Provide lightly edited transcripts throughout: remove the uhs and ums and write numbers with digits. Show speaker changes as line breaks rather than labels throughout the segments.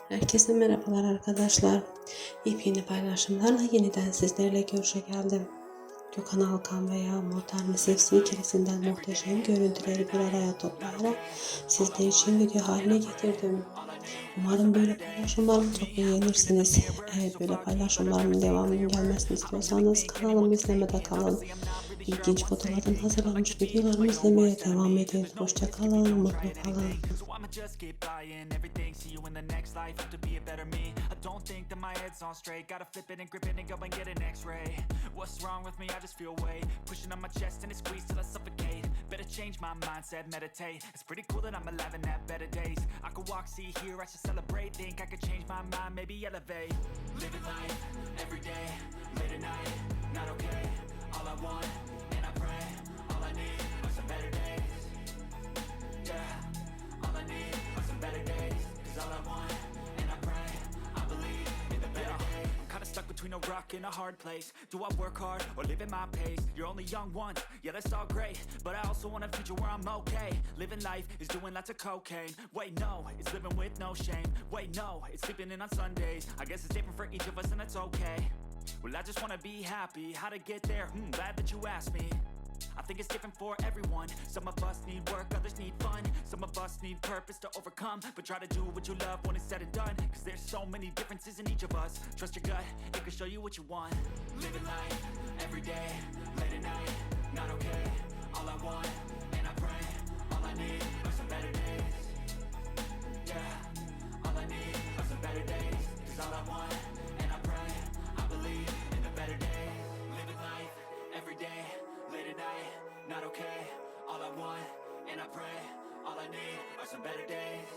Herkese merhabalar arkadaşlar. Yepyeni paylaşımlarla yeniden sizlerle görüşe geldim. Gökhan ve Yağmur tane sevsi ikilisinden muhteşem görüntüleri bir araya toplayarak sizler için video haline getirdim. Umarım böyle paylaşımlarımı çok beğenirsiniz. Eğer böyle paylaşımlarımın devamının gelmesini istiyorsanız kanalımı izlemede kalın. İlginç fotoğraflardan hazırlanmış videolarımı izlemeye devam edin. Hoşça kalın, mutlu kalın.
Just get buying everything, see you in the next life, have to be a better me. I don't think that my head's on straight, gotta flip it and grip it and go and get an x-ray. What's wrong with me? I just feel weight pushing on my chest and it squeezes till I suffocate. Better change my mindset, meditate. It's pretty cool that I'm alive and have better days. I could walk, see, hear, I should celebrate. Think I could change my mind, maybe elevate. Living life, every day, late at night, not okay. All I want, and I pray, all I need are some better days. Yeah, all I need are some better days. Cause all I want, and I pray, I believe in the better days. I'm kinda stuck between a rock and a hard place. Do I work hard or live at my pace? You're only young once, yeah that's all great, but I also want a future where I'm okay. Living life is doing lots of cocaine. Wait no, it's living with no shame. Wait no, it's sleeping in on Sundays. I guess it's different for each of us and that's okay. Well I just wanna be happy, how to get there? Glad that you asked me. I think it's different for everyone. Some of us need work, others need fun. Some of us need purpose to overcome. But try to do what you love when it's said and done. Cause there's so many differences in each of us. Trust your gut, it can show you what you want. Living life, every day, late at night, not okay. All I want, and I pray, all I need are some better days. Yeah, all I need are some better days. Cause all I want, and I pray, I believe in the better days. Living life, every day, late at night, not okay. All I want, and I pray, all I need are some better days.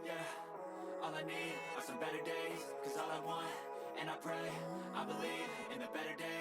Yeah, all I need are some better days. Cause all I want, and I pray, I believe in the better days.